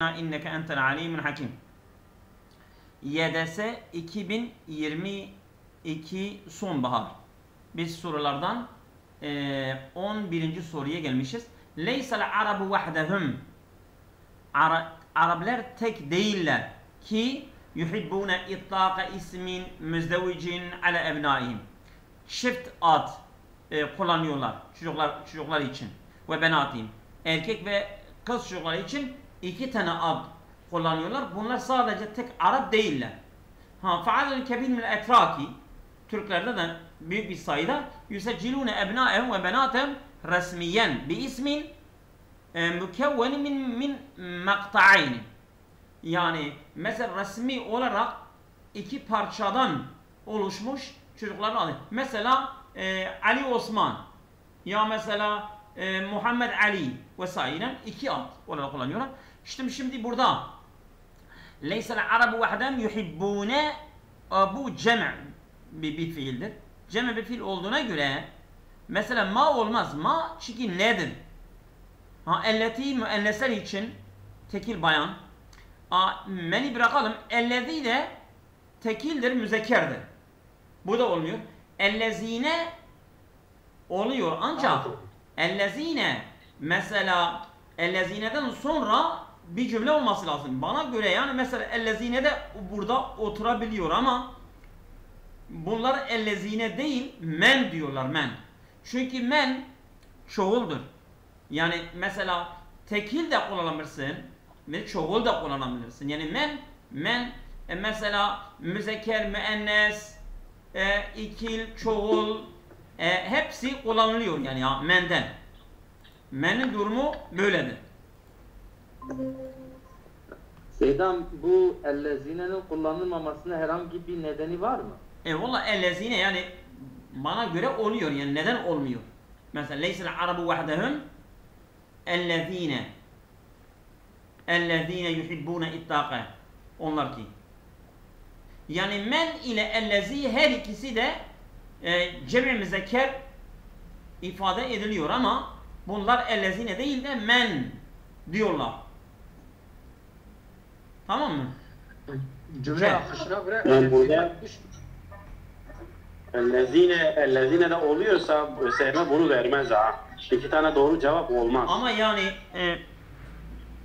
inneke entel alimun hakim. YDS 2022 sonbahar. Biz sorulardan 11. soruya gelmişiz. Leysel arabu vahdehum. Araplar tek değiller ki yuhibbune itlaka ismin müzdevicin ala ebnaihim. Çift ad kullanıyorlar çocuklar için ve benatihim. Erkek ve kız çocukları için iki tane ad kullanıyorlar. Bunlar sadece tek Arap değiller. Fa'adun kebir min etraki, Türklerde de büyük bir sayıda yüsecilune ebnaehum ve benatehum resmiyen bi ismin mükevveni min makta'ayni. Yani mesela resmi olarak iki parçadan oluşmuş çocukların adı. Mesela Ali Osman ya mesela Muhammed Ali vesaire iki ad olarak kullanıyorlar. Şimdi burada leysel arabu vahdem yuhibbune, bu cem' bir fiildir. Cem' bir fiil olduğuna göre mesela ma olmaz. Ma çünkü nedir? Elleti müennesel için tekil bayan. Meni bırakalım. Ellezi de tekildir, müzekkerdir. Bu da olmuyor. Ellezine oluyor ancak ellezine mesela ellezineden sonra bir cümle olması lazım. Bana göre yani mesela ellezine de burada oturabiliyor ama bunlar ellezine değil men diyorlar, men. Çünkü men çoğuldur. Yani mesela tekil de kullanabilirsin ve çoğul da kullanabilirsin. Yani men mesela müzekker, müennes, ikil, çoğul hepsi kullanılıyor yani ya menden. Menin durumu böyledir. Seydam, bu ellezinenin kullanılmamasına herhangi bir nedeni var mı? Valla ellezine yani bana göre oluyor yani neden olmuyor? Mesela leysel arabu vahdehum ellezine yuhibbune ittaka, onlar ki. Yani men ile ellezi her ikisi de cem-i müzekker ifade ediliyor ama bunlar ellezine değil de men diyorlar. Tamam mı? Cümle akışına göre yani burada ellezine de oluyorsa Sevme bunu vermez ha. İki tane doğru cevap olmaz. Ama yani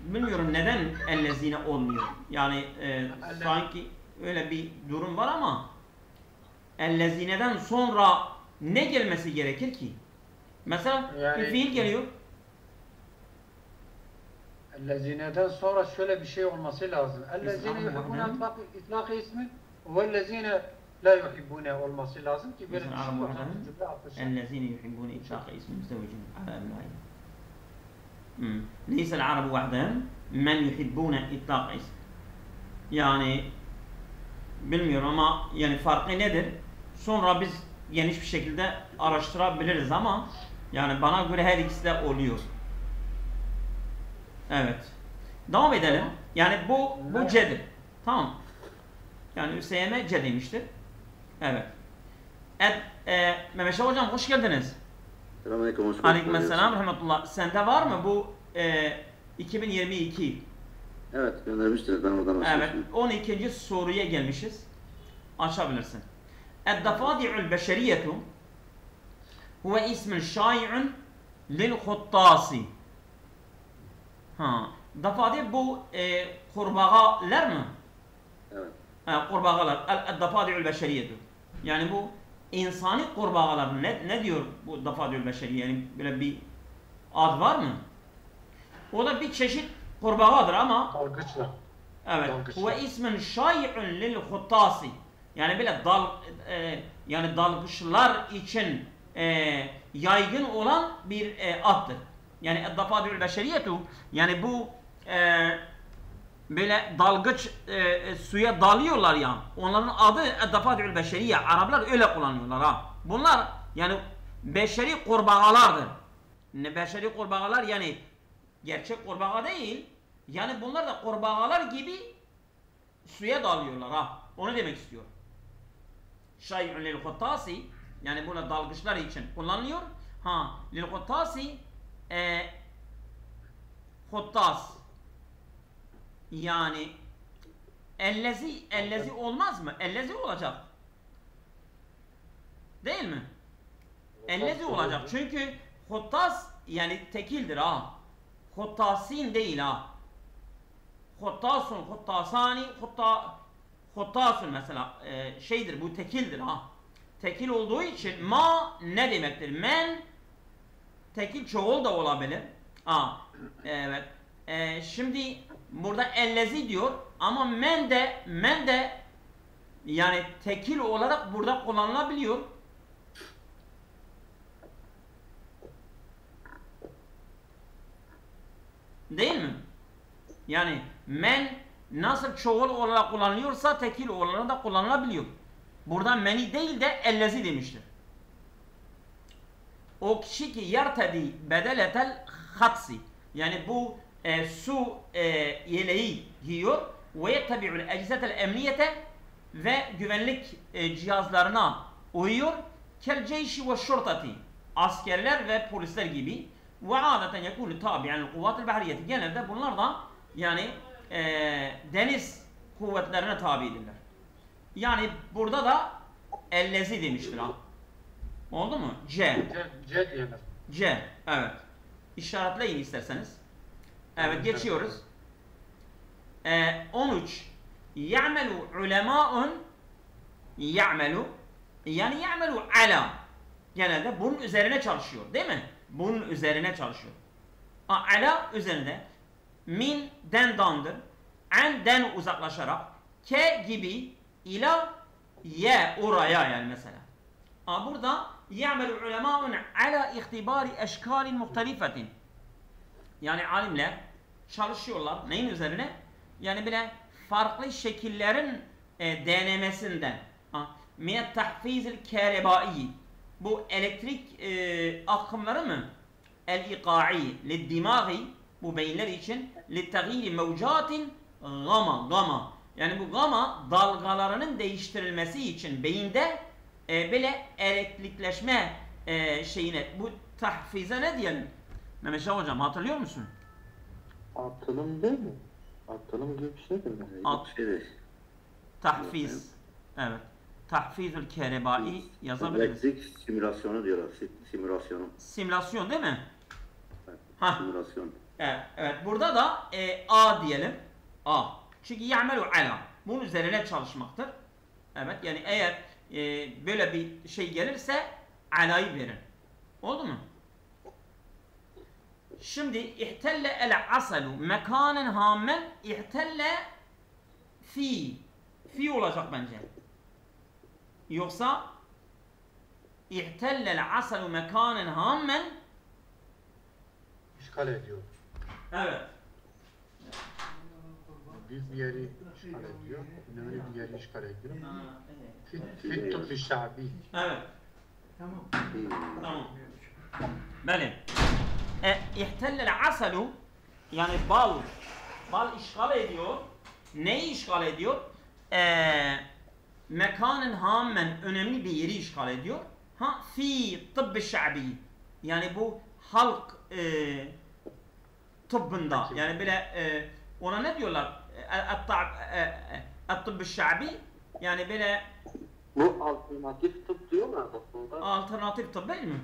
bilmiyorum neden ellezine olmuyor. Yani sanki öyle bir durum var ama ellezineden sonra ne gelmesi gerekir ki? Mesela yani, bir fiil geliyor. ellezineden sonra şöyle bir şey olması lazım. Ellezine yuhibbune itlak ismi ve ellezine la yuhibbune olması lazım ki böyle bir şey var. ellezine yuhibbune itlak ismi müstevicin ala ebnaihim. Leysel arabu vahdehum men yuhibbune itlak ismi. Yani bilmiyorum ama yani farkı nedir? Sonra biz geniş bir şekilde araştırabiliriz ama yani bana göre her ikisi de oluyor. Evet. Devam edelim. Yani bu C'dir. Tamam. Yani Hüseyin C demiştir. Evet. Mehmet Şah hocam hoş geldiniz. Selamünaleyküm. Aleykümselam rahmetullah. Sende var mı bu 2022? Evet, göndermiştiniz, ben oradan açmıştım. Evet. 12. soruya gelmişiz. Açabilirsin. Eddafadi'ül beşeriyetu huve ismin şai'un lil huttasi. Dafadi bu kurbağalar mı? Evet. Kurbağalar. Eddafadi'ül beşeriyetu. Yani bu insani kurbağalar. Ne diyor bu dafadi'ül beşeriye? Yani böyle bir ad var mı? O da bir çeşit kurbağadır ama dalgıçlar. evet. Huve ismin şai'un lil huttasi. Yani böyle yani dalgıçlar için yaygın olan bir addır. Yani eddafadi'ül beşeriyetu yani bu böyle dalgıç suya dalıyorlar ya, onların adı eddafadi'ül beşeriye. Araplar öyle kullanıyorlar ha. Bunlar yani beşeri kurbağalardır. Ne beşeri kurbağalar yani gerçek kurbağa değil. Yani bunlar da kurbağalar gibi suya dalıyorlar ha. Onu demek istiyor. Şay'un lil huttasi yani buna dalgıçlar için kullanılıyor. Lil huttasi huttas Yani ellezi olmaz mı? Ellezi olacak. Değil mi? Ellezi olacak. Çünkü huttas yani tekildir ha. Huttasin değil ha. Huttasun, huttasani, huttasun mesela şeydir, bu tekildir ha. Tekil olduğu için ma ne demektir? Men tekil çoğul da olabilir. Evet. Şimdi burada ellezi diyor ama men de yani tekil olarak burada kullanılabiliyor. Değil mi? Yani men nasıl çoğul olarak kullanılıyorsa tekil olarak da kullanılabiliyor. Burada meni değil de ellezi demiştir. O kişi ki yertedi bedeletel hatsi, yani bu su yeleği giyiyor ve yettebi'ul eczetel emniyete ve güvenlik cihazlarına uyuyor. Kel ceyşi ve şurtati, askerler ve polisler gibi. Ve adeten yekûlü tabi'an kuvvet-i behriyeti, genelde bunlar da yani deniz kuvvetlerine tabidirler. Yani burada da ellezi demiştir ha. Oldu mu? C diyelim. C, evet. İşaretleyin isterseniz. Evet, geçiyoruz. 13. Ya'melu ulemâ'un, ya'melu yani ya'melu ala, genelde bunun üzerine çalışıyor, değil mi? Bunun üzerine çalışıyor. Ala üzerinde, min den dandır, an den uzaklaşarak, ke gibi, ila ye oraya, yani mesela. Burada ya'melu ulemâ'un ala ihtibari eşkâlin muhtelifetin, yani alimler çalışıyorlar neyin üzerine? Yani bile farklı şekillerin denemesinden. Miyet tahfizil kerebai, bu elektrik akımları mı? El-iqa'i lid-dimâgi, bu beyinler için, li-tegîri mevcatin gama, yani bu gama dalgalarının değiştirilmesi için beyinde böyle elektrikleşme şeyine, bu tahfize ne diyelim? Mehmet Şah hocam, hatırlıyor musun? Atılım değil mi? Atılım gibi bir şeydir mi? Tahfiz. Evet. Tahfizül kerebai yazabiliriz. Elektrik simülasyonu diyorlar. Simülasyonu. Simülasyon değil mi? Evet, simülasyon. Evet. Burada da A diyelim. A. Çünkü ya'melu ala, bunun üzerine çalışmaktır. Evet. Yani eğer böyle bir şey gelirse ala'yı verin. Oldu mu? Şimdi ihtelle el asalu mekanen hammen, ihtelle fi olacak bence. Yoksa ihtelle el asalu mekanen hammen, İşgal ediyor. evet. Büyük bir yeri işgal ediyor. Önemli bir yeri işgal ediyor. Fit tıbbi şabi. Evet. Tamam. Beli. İhtellel asalu, yani bal işgal ediyor. Neyi işgal ediyor? Mekanın hammen, önemli bir yeri işgal ediyor. Fi tıbbi şabi, yani bu halk tıbbında, yani böyle ona ne diyorlar? Tıbbi şabi, yani böyle Bu alternatif tıp diyorlar aslında. alternatif tıp değil mi?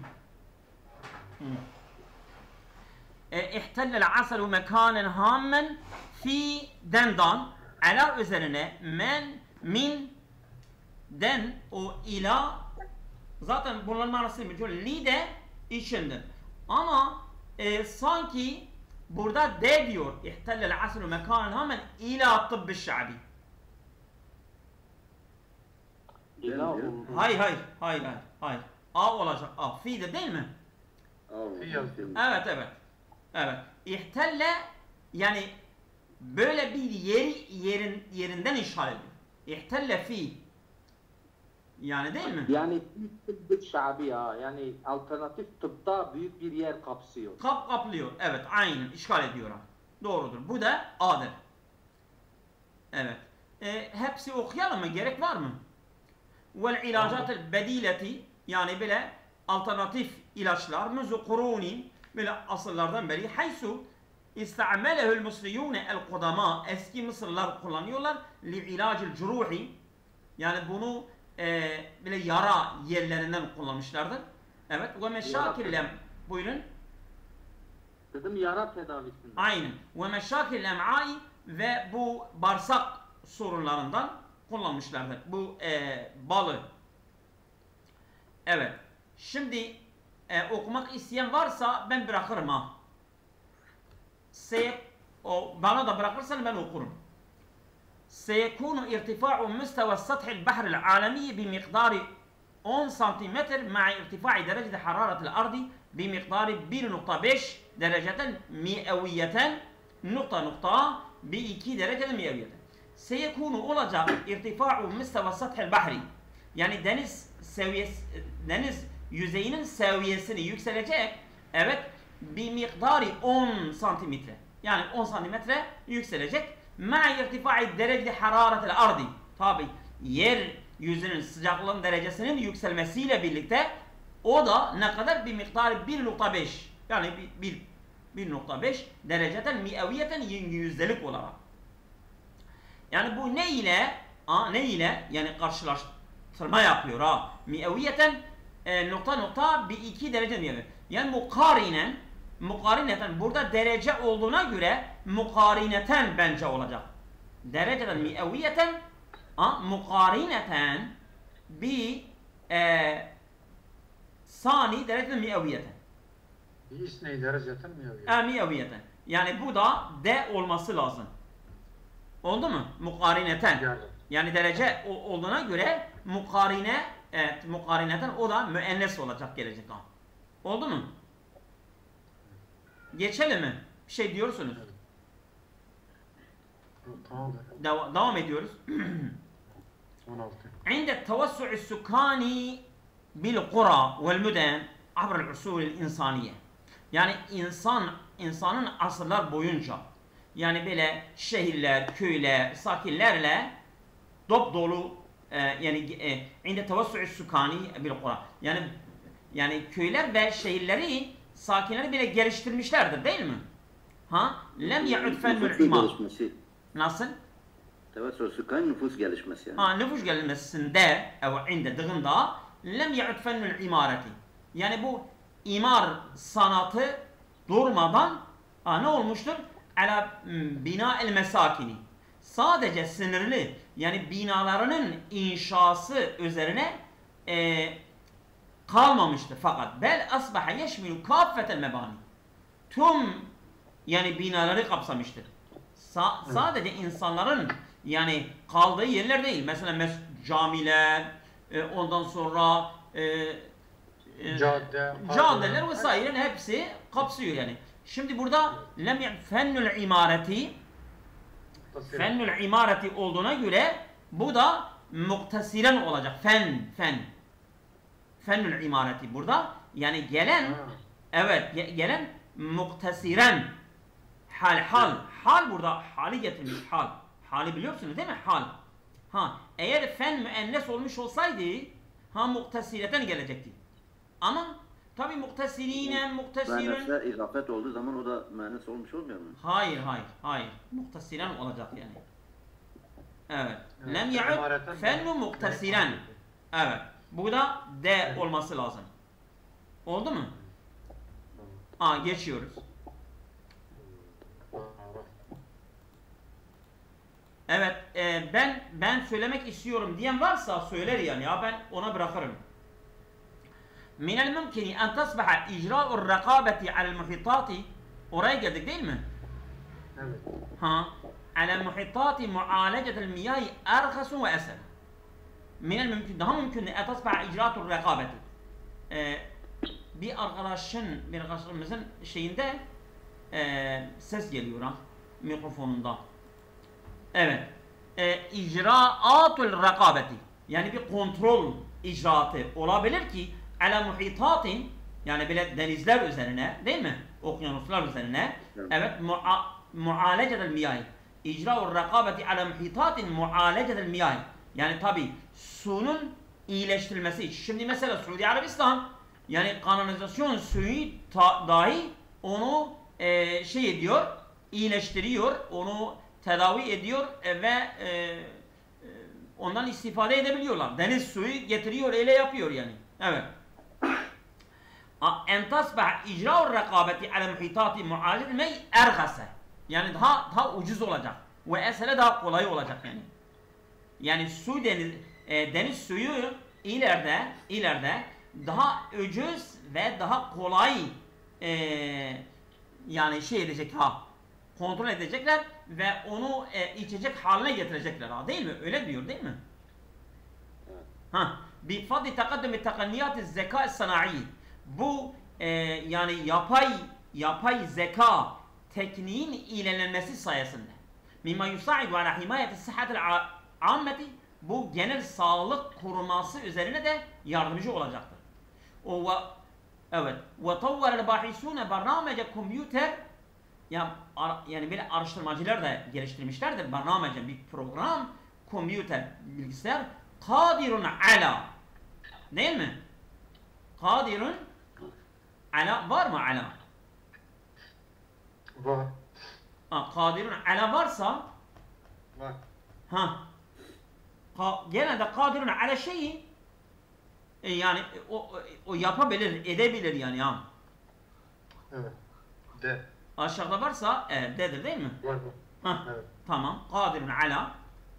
İhtellel aselu mekanen hammen fi dendan, ala üzerine men, min, den, o ila, zaten bunların manasını biliyor. Li de içindir. Ama sanki burada de diyor. İhtellel aselu mekanen hammen ila tıbbi şabi. Hayır. A olacak. A. Fi de değil mi? Evet. İhtelle, yani böyle bir yerinden işgal ediyor. İhtelle fi. Yani değil mi? Yani tıbbi şabi ya. Yani alternatif tıpta büyük bir yer kapsıyor. Kaplıyor. Evet, aynen işgal ediyor. Doğrudur. Bu da A'dır. Evet. Hepsi okuyalım mı? Gerek var mı? Vel ilacatel bedileti, yani böyle alternatif ilaçlar, müzu kuruni, böyle asırlardan beri, haysu İsta'melehul musriyune el kudama. Eski Mısırlılar kullanıyorlar. Li'ilacil curuhi. Yani bunu bile yara yerlerinden kullanmışlardır. Evet. Ve meşakillem. Buyurun. Dedim yara tedavisinde. Aynen. Ve meşakil em'ai ve bu bağırsak sorunlarından kullanmışlardır. Bu balı. Evet. Şimdi okumak isteyen varsa ben bırakırım ha. Bana da bırakırsan ben okurum. سيكون ارتفاع مستوى سطح البحر العالمي بمقدار 10 سنتيمتر مع ارتفاع درجة حرارة الأرض بمقدار 1.5 درجة مئوية نقطة ب2 درجة مئوية. سيكون olacak irtifa'u müsteva sathel bahri. Yani deniz yüzeyinin seviyesini yükselecek. Evet, bir miktarı 10 santimetre. Yani 10 santimetre yükselecek. Ma irtifa'i derecede hararetel ardi. Tabi yer yüzünün sıcaklığın derecesinin yükselmesiyle birlikte o da ne kadar? Bir miktarı 1.5. Yani 1.5 dereceden mi'eviyeten yüzdelik olarak. Yani bu ne ile? Yani karşılaştırma yapıyor ha. Mi'eviyeten nokta bir 2 derece mi'evi. Yani mukarineten burada derece olduğuna göre mukarineten bence olacak. Dereceden mi'eviyeten mukarineten bir sani dereceden mi'eviyeten. Bir isneyi dereceten mi'eviyeten. Mi'eviyeten. Yani bu da de olması lazım. Oldu mu? Mukarineten. Yani derece olduğuna göre mukarineten o da müennes olacak gelecek. Oldu mu? Geçelim mi? Bir şey diyorsunuz. Tamam. Devam ediyoruz. 16. عند التوسع السكاني بالقرى والمدن عبر العصور الإنسانية. Yani insanın asırlar boyunca yani böyle şehirler, köyler, sakinlerle dop dolu yani عند التوسع السكاني بالقرى. Yani köyler ve şehirleri sakinleri bile geliştirmişlerdir değil mi? Lem ya'ud fennul imar. Nasıl? Tevessül sükan nüfus gelişmesi yani. Nüfus gelişmesinde dığında lem ya'ud fennul imareti. Yani bu imar sanatı durmadan ne olmuştur? Ala bina el mesakini. Sadece sınırlı yani binalarının inşası üzerine kalmamıştır fakat bel asbaha yeşmilu kaffetel mebani. Tüm yani binaları kapsamıştır. Sadece insanların yani kaldığı yerler değil. Mesela camiler, ondan sonra caddeler vesaire hepsi kapsıyor yani. Şimdi burada fennül imareti olduğuna göre bu da muktesiren olacak. Fennül imareti burada yani gelen muktesiren hal burada hali getirmiş hali biliyorsunuz değil mi eğer fen müennes olmuş olsaydı muktesireten gelecekti ama tabi muktesirinen müennesle izafet olduğu zaman o da müennes olmuş olmuyor mu? Hayır muktesiren olacak yani evet lem ya'ud fennu muktesiren evet bu da de olması lazım oldu mu? Geçiyoruz. Evet, ben söylemek istiyorum diyen varsa söyler yani ya ben ona bırakırım. Minel mümkini en tasbaha icra'ur rekabeti alel muhitati oraya geldik değil mi? Evet. Alel muhitati mualecetel miyahi erhasun ve esel. Minel mümkün daha mümkün en tasbaha icra'ur rekabeti. Bir arkadaşımızın şeyinde ses geliyor mikrofonunda. Evet. İcraatul rekabeti. Yani bir kontrol icraatı olabilir ki ala muhitatin yani bile denizler üzerine değil mi? Okyanuslar üzerine. Evet. Mualecedel miyahi. İcra'ur rekabeti ala muhitatin mualecedel miyahi. Yani tabi suyun iyileştirilmesi için. Şimdi mesela Suudi Arabistan yani kanalizasyon suyu dahi onu ediyor iyileştiriyor, onu tedavi ediyor ve ondan istifade edebiliyorlar. Deniz suyu getiriyor, öyle yapıyor yani. Evet. En tasbah icra'ur rekabeti ala muhitati mualid mey ergase. Yani daha ucuz olacak ve esele daha kolay olacak yani. Yani deniz suyu ileride daha ucuz ve daha kolay yani kontrol edecekler ve onu içecek haline getirecekler değil mi? Öyle diyor değil mi? Bifadli takaddüm tekanniyat zeka sanayi. Bu yani yapay zeka tekniğin ilerlenmesi sayesinde. Mimma yusaidu ala himayeti sıhhatil ammeti, bu genel sağlık koruması üzerine de yardımcı olacaktır. Evet. Ve tavvarel bahisune barnamece kompüter, yani böyle araştırmacılar da geliştirmişlerdir. Barnamece bir program, kompüter, bilgisayar, kadirun ala. Değil mi? Kadirun ala, var mı ala? Var. Kadirun ala varsa Var. genelde kadirun ala şeyi yani o yapabilir, edebilir yani ya. Evet. De. Aşağıda varsa dedir değil mi? Var. Evet. Tamam. Kadirun ala.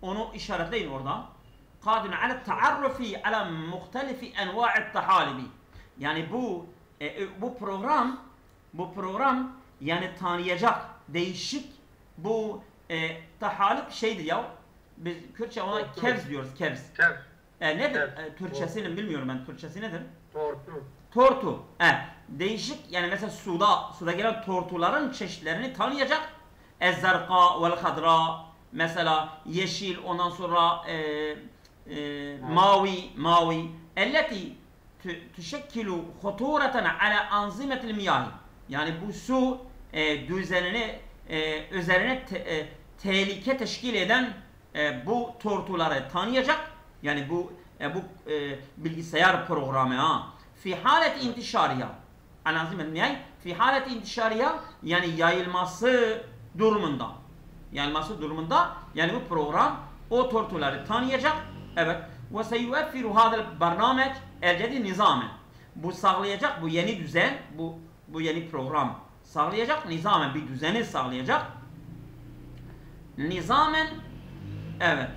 Onu işaretleyin orada. Kadirun ala taarrufi ala muhtelifi enva'it tahalibi. Yani bu program yani tanıyacak değişik bu tahalip şeydir ya. Biz Kürtçe ona kevz diyoruz, kevz. Kevz. Nedir? Türkçesini bilmiyorum ben. Türkçesi nedir? Tortu. Tortu. Değişik yani mesela suda gelen tortuların çeşitlerini tanıyacak. Ez-zerqa vel hadra, mesela yeşil, ondan sonra mavi elleti tüşekkilu hutureten ala anzimetil miyahi. Yani bu su üzerine tehlike teşkil eden bu tortuları tanıyacak. Yani bu bilgisayar programı fi halet intişariya. Anazim el-miyay fi halet intişariya, yani yayılması durumunda. Yani bu program o tortuları tanıyacak. Evet. Ve seyueffiru hadel barnameç el-cedid nizamen. Bu sağlayacak, bu yeni düzen, bu yeni program sağlayacak, nizamen bir düzeni sağlayacak. Nizamen, evet.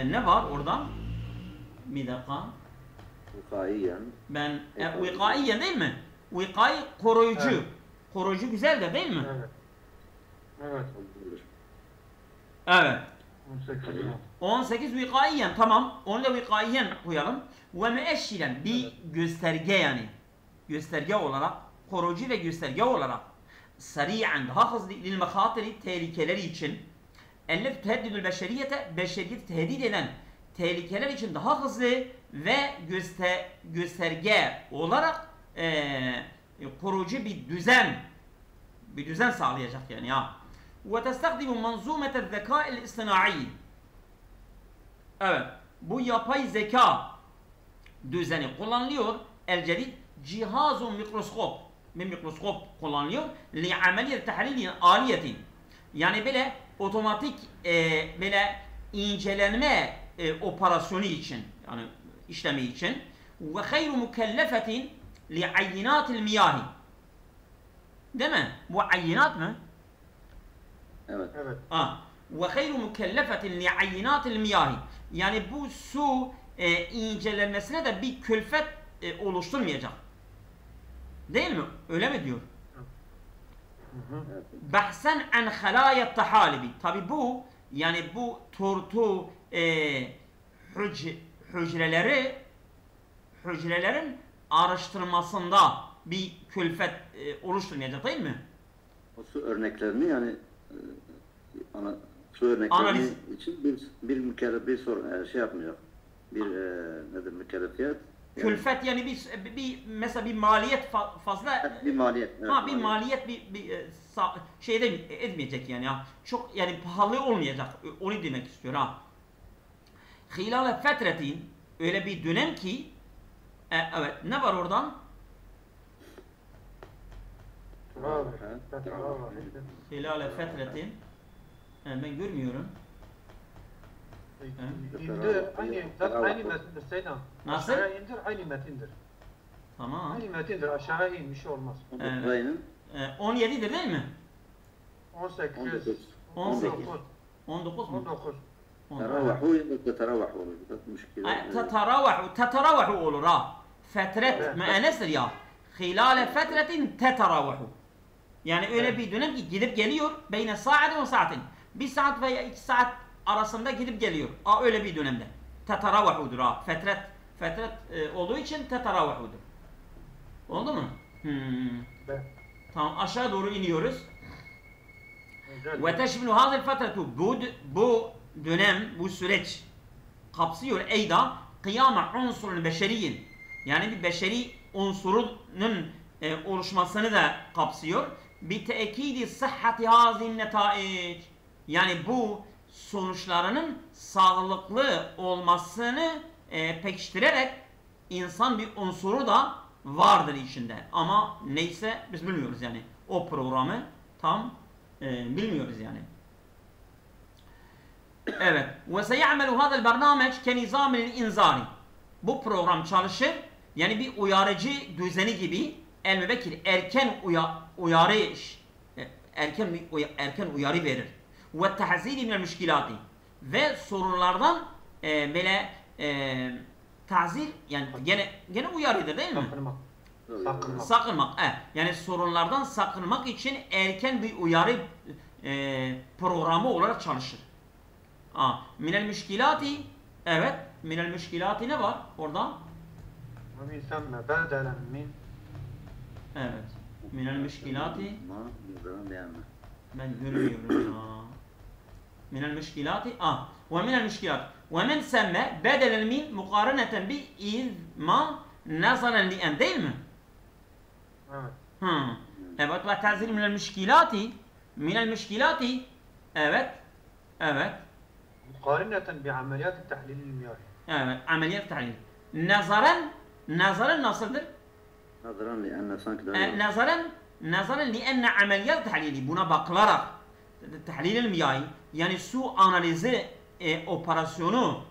Ne var orada? Bir dakika. Vikaiyen. Vikaiyen değil mi? Vikai koruyucu. Evet. Koruyucu güzel de değil mi? Evet. Evet. Evet. 18. 18 vikaiyen, tamam. Onu da vikaiyen koyalım. Ve müeşşilen, bir gösterge yani. Gösterge olarak, koruyucu ve gösterge olarak. Sari'an, daha hızlı lil mehatiri, tehlikeleri için. Ellef teheddüdül beşeriyeti tehdit eden tehlikeler için daha hızlı ve gösterge olarak koruyucu bir düzen sağlayacak yani ya. Ve testakdimu manzumete zekâ'il istinâ'i. Evet, bu yapay zeka düzeni kullanılıyor. El-cedid cihazun mikroskop. Bir mikroskop kullanılıyor. Li ameliyet tahlilin aliyetin. Yani böyle otomatik böyle incelenme operasyonu için, yani işlemi için. Ve hayru mükellefetin li ayyinatil miyahi. Değil mi? Bu ayyinat mı? Evet. Evet. Ve hayru mükellefetin li ayyinatil miyahi. Yani bu su incelenmesine de bir külfet oluşturmayacak. Değil mi? Öyle mi diyor? Bahsen an halayet tahalibi. Tabi bu, yani bu tortu hücrelerin araştırmasında bir külfet oluşturmayacak değil mi? O su örneklerini yani su örneklerini Analiz için bir sorun şey yapmayacak. Bir nedir mükellefiyet? Yani, külfet yani bir mesela bir maliyet fazla bir maliyet. Evet, bir maliyet şeyde etmeyecek yani ya. Çok yani pahalı olmayacak. Onu demek istiyor ha. Hilal fetretin, öyle bir dönem ki evet, ne var oradan? Hilale fetretin. Ben görmüyorum. İndir, aynı metindir Seydam. Nasıl? Aşağıya indir, aynı metindir. Tamam. Aynı metindir, aşağıya inmiş olmaz. Evet. 17'dir değil mi? 18, 18. 19 mu? 19. تراوحوا يبقى تراوحوا مشكلة. Teteravahu olur ha. Fetret müennestir ya. Hilale fetretin teteravahu. Yani öyle bir dönem ki gidip geliyor. Beyne saatin ve saatin. Bir saat veya 2 saat arasında gidip geliyor. Öyle bir dönemde. Teteravahudur ha. Fetret olduğu için teteravahudur. Oldu mu? Tamam, aşağı doğru iniyoruz. Ve teşmilu hazil fetretu. Bu dönem, bu süreç kapsıyor eyda kıyama unsurun beşeriyin. Yani bir beşeri unsurunun oluşmasını da kapsıyor. Bi teekidi sıhhati hazin netaic. Yani bu sonuçlarının sağlıklı olmasını pekiştirerek insan bir unsuru da vardır içinde. Ama neyse biz bilmiyoruz yani. O programı tam bilmiyoruz yani. Evet. Ve seyamelu hadal barnameç ke nizamil inzari. Bu program çalışır. Yani bir uyarıcı düzeni gibi el-mübekkir erken uyarı verir. Ve tahziri minel müşkilati. Ve sorunlardan böyle tahzir yani gene uyarıdır değil mi? Sakınmak. Yani sorunlardan sakınmak için erken bir uyarı programı olarak çalışır. Minel müşkilati, evet, minel müşkilati ne var orada? Evet, minel müşkilati ben görmüyorum ya. Minel müşkilati, ve minel müşkilat ve men semme bedelel min mukareneten bi izma nazaran li'en değil mi? Evet, ve tazir minel müşkilati, evet. مقارنة بعمليات التحليل المياهي. Evet, ameliyat tahlil. Nazaran nasıldır? Nazaran li'enne sanki Nazaran li'enne ameliyat tahlili. Buna bakılarak tahlil miyahi yani su analizi operasyonu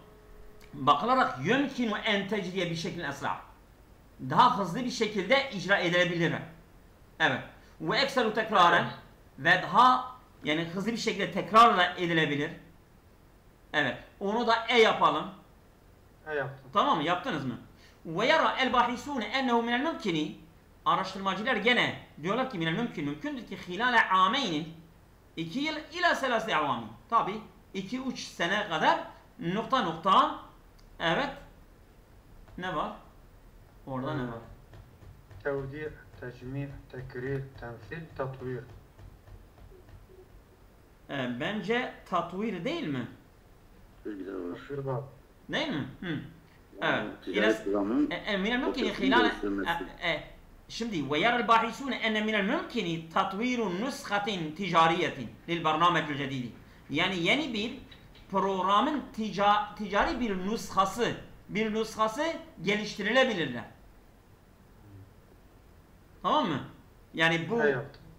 bakılarak yumkinu en tecriye bir şekilde esra. Daha hızlı bir şekilde icra edilebilir. Evet. Ve ekseru tekraren ve daha yani hızlı bir şekilde tekrar edilebilir. Evet. Onu da yapalım. Yaptım. Tamam mı? Yaptınız mı? Ve yara el bahisune ennehu minel mümkini. Araştırmacılar gene diyorlar ki minel mümkündür ki hilale ameynin 2 yıl ila selasi avami. Tabi 2-3 sene kadar nokta evet. Ne var? Orada ne var? Tevdi', tecmi', tekrir, temsil, tatvir. Bence tatvir değil mi? Değil mi? Evet. Minel mümkini hilale şimdi ve yara'l bahisune enne minel mümkini tatvirun nuskatin ticariyetin lil barnamecil cedidi. Yani yeni bir programın ticari bir nuskası geliştirilebilirler. Tamam mı? Yani bu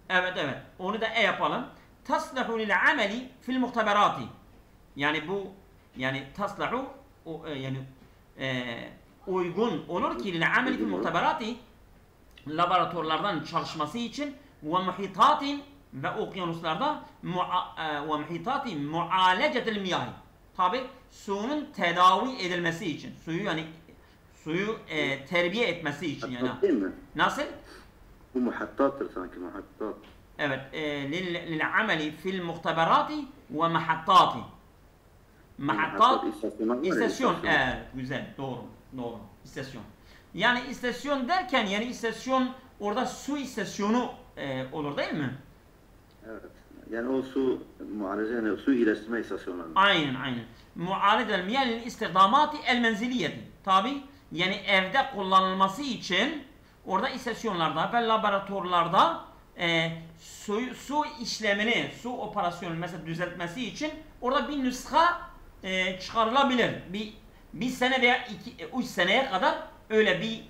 evet. Onu da yapalım. Taslahu lil ameli fil muhteberati. Yani bu yani taslahu yani uygun olur ki lil ameli fil muhteberati laboratuvarlardan çalışması için ve muhitatin ve okyanuslarda ve muhitatin mualecetil miyahi. Tabi suyun tedavi edilmesi için. Suyu terbiye etmesi için yani. Nasıl? Bu muhattattır sanki muhattat. Evet. Lil ameli fil muhteberati ve muhattati. Muhattat istasyon. Güzel. Doğru. İstasyon. Yani istasyon derken yani istasyon orada su istasyonu olur değil mi? Evet. Yani o su mualece yani su iyileştirme istasyonları. Aynen. Mualecel miyel istikdamati el menziliyeti. Tabi yani evde kullanılması için orada istasyonlarda ve laboratuvarlarda su işlemini, su operasyonu mesela düzeltmesi için orada bir nüsha çıkarılabilir. Bir sene veya 3 seneye kadar öyle bir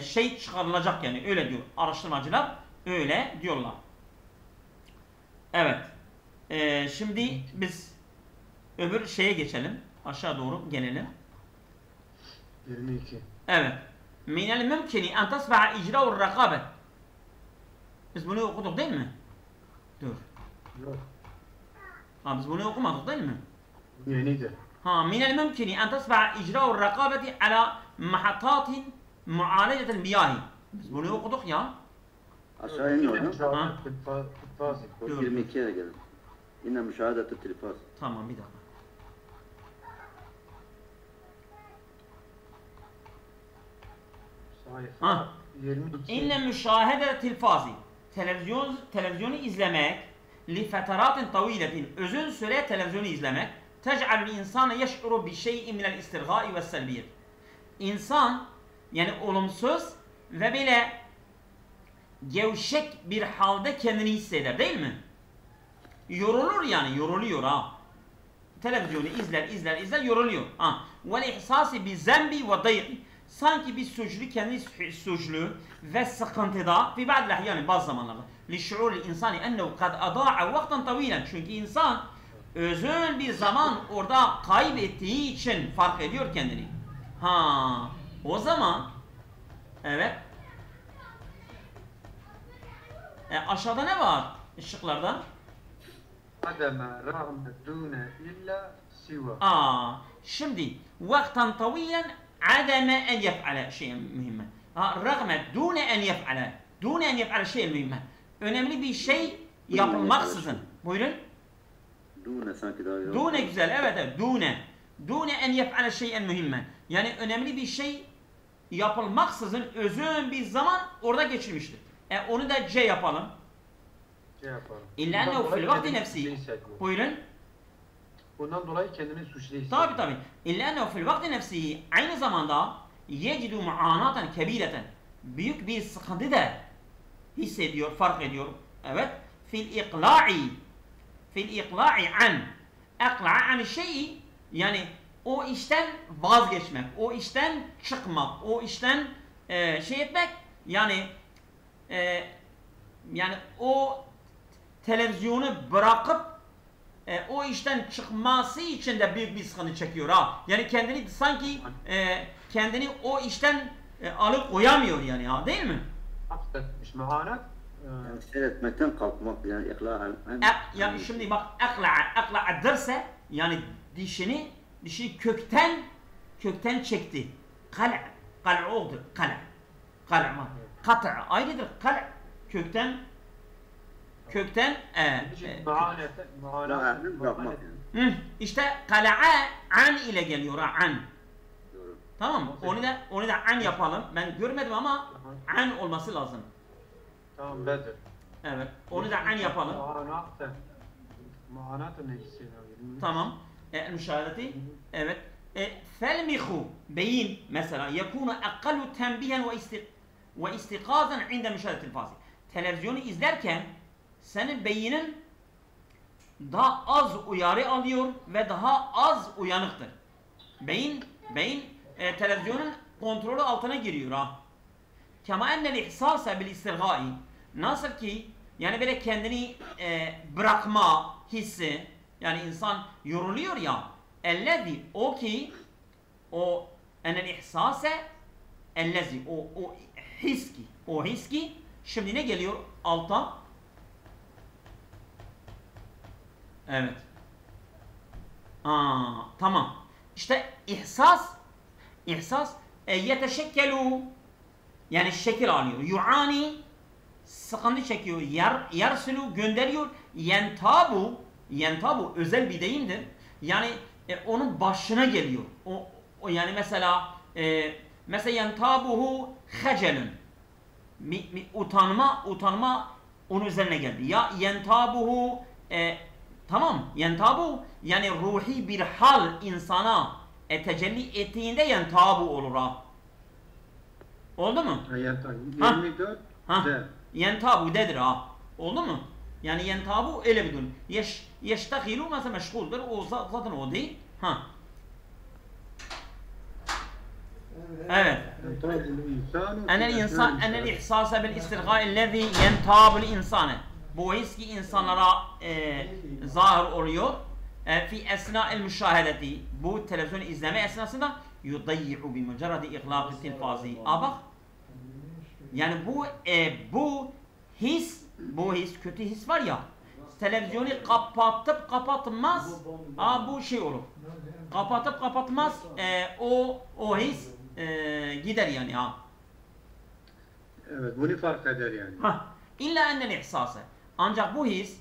şey çıkarılacak yani öyle diyor araştırmacılar. Öyle diyorlar. Evet. Şimdi biz öbür şeye geçelim. Aşağı doğru gelelim. 22. Evet. Minel mümkini en tasbaha icra'ur rakabet. Biz bunu okuduk değil mi? Dur. Yok. Ha, biz bunu okumadık değil mi? Yenidir. Ha, minel mümkini en tasbaha icra'ur rakabeti ala mahatatin mualecetel miyahi. Biz bunu okuduk ya. Aşağı iniyor hocam. Ha. Tilfazi. O Dur. 22'ye gelin. Yine müşahedetü telifaz. Tamam, bir dakika. Sayfa Ha. 22. İnne müşahedetil fazi. Televizyonu izlemek li feteratin taviletin, uzun süre televizyonu izlemek tec'alul insane yeş'uru bi şey'in minel istirgai ve selbiyet. İnsan yani olumsuz ve bile gevşek bir halde kendini hisseder değil mi? Yorulur yani, yoruluyor ha. Televizyonu izler yoruluyor. Ha. Vel ihsasi bi zembi ve dayqi. Sanki bir suçlu, kendi suçlu ve sıkıntıda fi ba'd yani bazı zamanlarda li şuuril insani ennehu kad ada'a vaktan tavilen. Çünkü insan uzun bir zaman orada kaybettiği için fark ediyor kendini. Ha, o zaman evet. Aşağıda ne var ışıklarda? Ademe rağme dune illa siva. Şimdi vaktan tavilen ademe en yef'ale şeyen mühimme. Rağme dune en yef'ale. Dune en yef'ale şeyen mühimme. Önemli bir şey yapılmaksızın. Buyurun. Dune sanki daha iyi. Dune güzel, evet. Dune. Dune en yef'ale şeyen mühimme. Yani önemli bir şey yapılmaksızın uzun bir zaman orada geçirmiştir. Onu da C yapalım. Şey yapalım. İlla ennehu fil vakti nefsi. Buyurun. Bundan dolayı kendini suçlu hissediyor. Tabi. İlla ennehu fil vakti nefsi aynı zamanda yecidu mu'anaten kebireten. Büyük bir sıkıntı da hissediyor, fark ediyor. Evet. Fil iqla'i an. Iqla'a an şeyi yani o işten vazgeçmek, o işten çıkmak, o işten şey etmek yani yani o televizyonu bırakıp o işten çıkması için de büyük bir sıkıntı çekiyor ha. Yani kendini sanki kendini o işten alıkoyamıyor yani ha, değil mi? Affetmiş muhanet. Yani seyretmekten kalkmak yani ihlal. Yani şimdi bak akla derse yani dişini kökten çekti. Kal oldu. Kal'ma. Kata ayrıdır. Kökten Muhanetin bırakmak yani. işte kala'a an ile geliyor an. Doğru. Tamam mı? Onu da an yapalım. Ben görmedim ama an olması lazım. Tamam Bedir. Evet. Onu da an yapalım. Muhanatın neyse. Tamam. Müşahedeti. Evet. Felmihu beyin mesela yekunu aqallu tenbihen ve istikazan inde müşahedetil fazi. Televizyonu izlerken senin beynin daha az uyarı alıyor ve daha az uyanıktır. Beyin televizyonun kontrolü altına giriyor ha. Kema ennel ihsasa bil istirgai. Nasıl ki yani böyle kendini bırakma hissi yani insan yoruluyor ya. Ellezi o ki o enel ihsase ellezi o his ki şimdi ne geliyor alta? Evet. Tamam. İşte ihsas yeteşekkelu yani şekil alıyor. Yu'ani sıkıntı çekiyor. Yarsulu gönderiyor. Yentabu özel bir deyimdir. Yani onun başına geliyor. O yani mesela yentabuhu hacelun. Utanma onun üzerine geldi. Ya yentabuhu tamam. Yentabu yani ruhi bir hal insana tecelli ettiğinde yentabu olur ha. Oldu mu? 24 de. Yentabu dedir ha. Oldu mu? Yani yentabu öyle bir durum. Yeştehilu mesela meşguldur. O zaten o değil. Evet. Enel insan enel ihsase bil istirgâ'illezî yentâbul insane. Bu his ki insanlara zahir oluyor. Fi esna'il müşahedeti. Bu televizyonu izleme esnasında yudayyi'u bi mucerredi ihlâk-ı tilfâzi. Bak. Yani bu his kötü his var ya. Televizyonu kapatıp kapatmaz. Bu şey olur. Kapatıp kapatmaz. O his gider yani ha. Evet, bunu fark eder yani. İlla ennel ihsase. Ancak bu his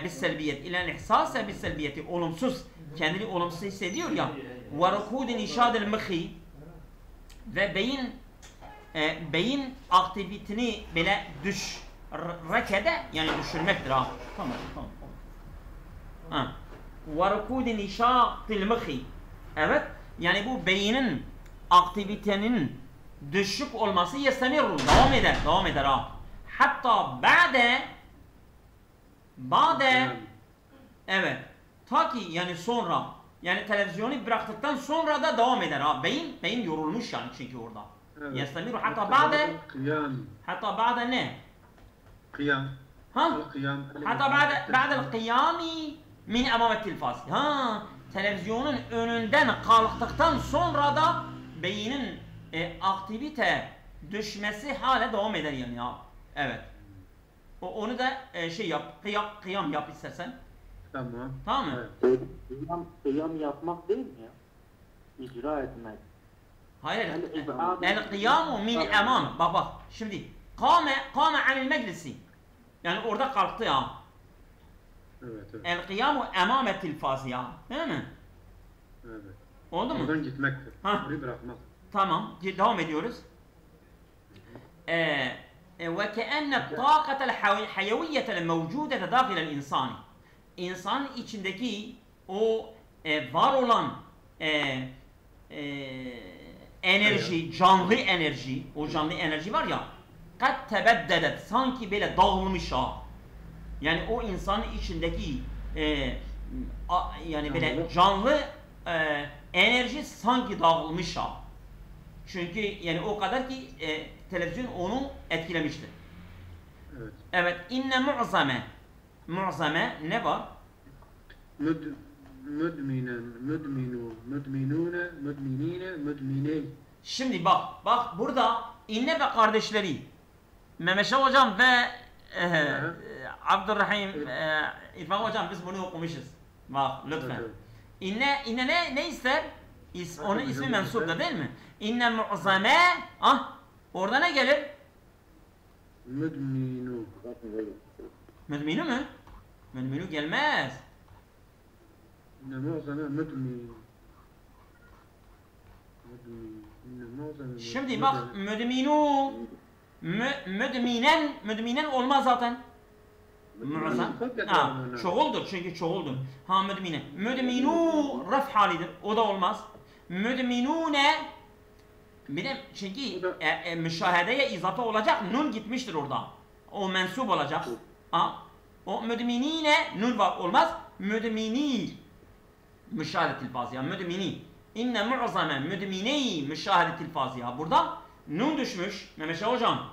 bis selbiyet. İlla ennel ihsase bis selbiyeti. Olumsuz. Kendini olumsuz hissediyor ya. Ve rukudin işadil mıhi. Ve beyin aktivitini böyle rekede yani düşürmektir ha. Tamam. Ve rukudin işadil mıhi. Evet. Yani bu beynin aktivitenin düşük olması yestemiru. Devam eder ha. Hatta ba'de evet. Ta ki yani sonra yani televizyonu bıraktıktan sonra da devam eder ha. Beyin yorulmuş yani çünkü orada. Evet. Yestemiru hatta ba'de Kıyam. hatta ba'de ne? Kıyam. Kıyam. Hatta ba'de kıyami min emamet tilfaz. Televizyonun önünden kalktıktan sonra da beynin aktivite düşmesi hala devam eder yani ya. Evet. Onu da şey yap, kıyam yap istersen. Tamam mı? Evet. Kıyam yapmak değil mi ya? İcra etmek. Hayır. El kıyamu min emam. Bak. Şimdi kâme anil meclisi. Yani orada kalktı ya. Evet. El kıyamu emamet tilfaz ya. Değil mi? Evet. Oldu mu? Oradan gitmektir. Orayı bırakmak. Tamam. Devam ediyoruz. وكأن الطاقة الحيوية الموجودة داخل الإنسان. İnsanın içindeki o var olan enerji, canlı enerji, o canlı enerji var ya, kad tebeddedet, sanki böyle dağılmış ha. Yani o insanın içindeki yani böyle canlı enerji sanki dağılmış ha. Çünkü yani o kadar ki televizyon onu etkilemişti. Evet. Evet. İnne mu'zame ne var? Müdminine. Şimdi bak burada inne ve kardeşleri Mehmet Hocam ve Abdurrahim İrfan Hocam biz bunu okumuşuz. Bak lütfen. Evet. İnne ne ister? Onun ismi mensupta değil mi? İnne mu'zame orada ne gelir? Müdminu. Müdminu mu? Müdminu gelmez. İnne mu'zame müdminu. Şimdi bak müdminu müdminen olmaz zaten. Mu'zam. Çoğuldur çünkü çoğuldur. Müdmine. Müdminu raf halidir. O da olmaz. Müdminune bir de çünkü müşahedeye izafe olacak nun gitmiştir orada. O mensup olacak. O müdminine nun var olmaz. Müdmini müşahedetil faziya. Müdmini. İnne mu'zame müdmini müşahedetil faziya. Burada nun düşmüş. Mehmet Hocam.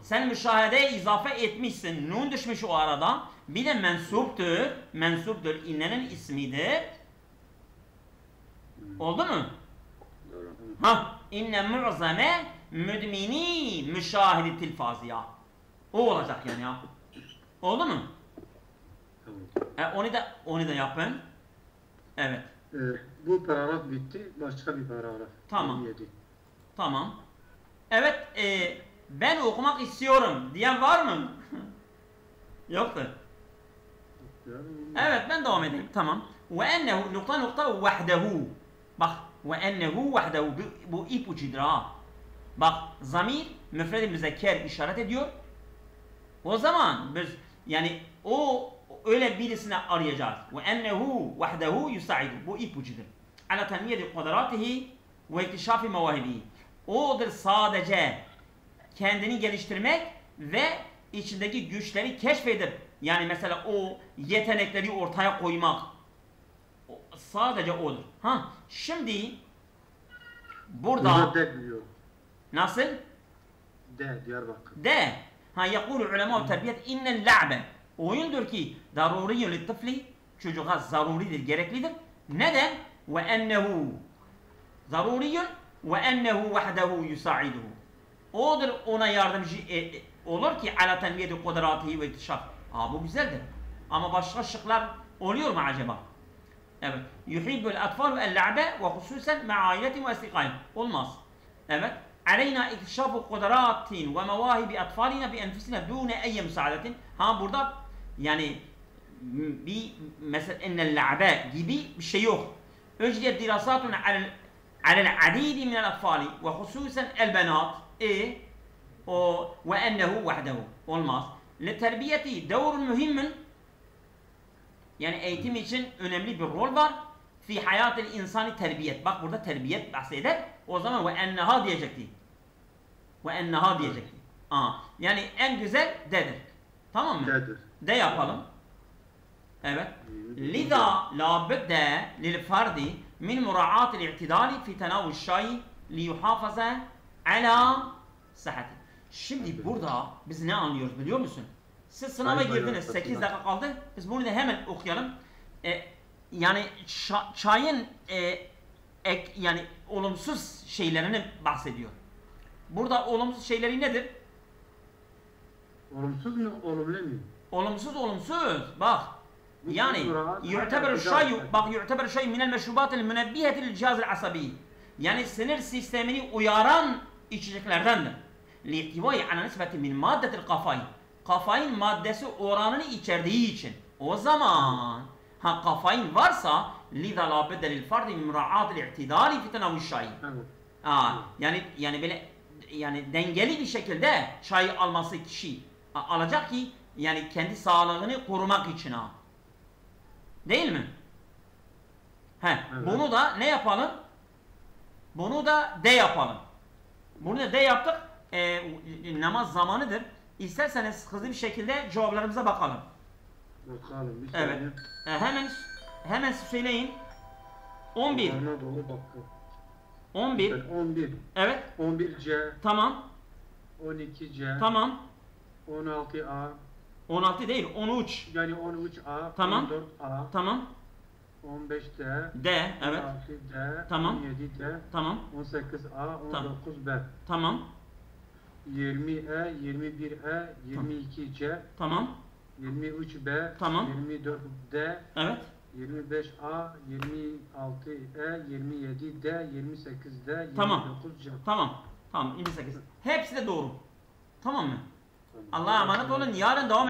Sen müşahedeye izafe etmişsin. Nun düşmüş o arada. Bir de mensuptur. Mensuptur. İnnenin ismidir. Oldu mu? İnne mu'zame müdmini müşahedetil faziya. O olacak yani ya. Oldu mu? Onu da yapın. Evet. Bu paragraf bitti. Başka bir paragraf. Tamam. Tamam. Evet. Ben okumak istiyorum diyen var mı? Yoktur. Evet ben devam edeyim. Tamam. Ve ennehu nokta vahdehu. Bak. Ve ennehu vahdehu. Bu ipucudur ha. Bak zamir müfred-i müzekker işaret ediyor. O zaman biz yani o öyle birisini arayacağız. Ve ennehu vahdehu yusaidu. Bu ipucudur. Ala tanmiyeti kudratihi ve iktişafi mevahibihi. Odur sadece kendini geliştirmek ve içindeki güçleri keşfedip yani mesela o yetenekleri ortaya koymak. Sadece odur. Şimdi Burada D diyor. nasıl? D Diyarbakır. D. Ha يقول علماء terbiye innel la'be. Oyundur ki daruriyyun littifli. Çocuğa zaruridir, gereklidir. Neden? Ve ennehu zaruriyyun ve ennehu vahdehu yusaiduhu. Odur ona yardımcı olur ki ala tenmiyeti kudratihi ve iktişaf. Bu güzeldir. Ama başka şıklar oluyor mu acaba? Evet. Yuhibbul atfal el la'be ve hususen ma'a ailetin ve istiqayim. Olmaz. Evet. Aleyna iktişafu kudratin ve mevahibi atfalina bi enfusina dune eyye müsaadetin. Burada yani bir mesela ennel la'be gibi bir şey yok. Öcdiyet dirasatun alel adidi minel atfali ve hususen el benat ve ennehu vahdehu. Olmaz. Leterbiyeti devrun mühimmin, yani eğitim için önemli bir rol var. Fi hayatil insani terbiyet. Bak burada terbiyet bahseder. O zaman ve enneha diyecekti. Ve enneha diyecekti. Yani en güzel D'dir. Tamam mı? D'dir. D yapalım. Evet. Liza la budde lil fardi min mura'atil i'tidali fi tenavul şay li yuhafaza ala sıhhati. Şimdi burada biz ne anlıyoruz biliyor musun? Siz sınava girdiniz, 8 dakika kaldı. Biz bunu da hemen okuyalım. Yani çayın yani olumsuz şeylerini bahsediyor. Burada olumsuz şeyleri nedir? Olumsuz mu, olumlu mu? Olumsuz. Bak. Yani yu'teber şay'u, bak yu'teber şay'u minel meşrubatil münebbihetil cihazil asabi. Yani sinir sistemini uyaran içeceklerdendir. Li'ihtivai ala nisbeti min maddetil kafay. Kafein maddesi oranını içerdiği için. O zaman kafein varsa liza la budde lil fardi min mura'atil i'tidali fi tenavul şay. Yani böyle yani dengeli bir şekilde çay alması kişi alacak ki yani kendi sağlığını korumak için Değil mi? Evet. Bunu da ne yapalım? Bunu da D yapalım. Bunu da D yaptık. Namaz zamanıdır. İsterseniz hızlı bir şekilde cevaplarımıza bakalım. Bakalım. Evet. Hemen söyleyin. 11. 11. Evet. 11C. Tamam. 12C. Tamam. 16A. 16 değil, 13. Yani 13A. Tamam. 14A. Tamam. 15D. D, evet. 16D. Tamam. 17D. Tamam. 18A. 19B. Tamam. 20E. 21E. 22C. Tamam. 23B. Tamam. 24D. Evet. 25A, 26E, 27D, 28D, 29C. Tamam. 28. Hepsi de doğru. Tamam mı? Allah'a emanet olun. Yarın devam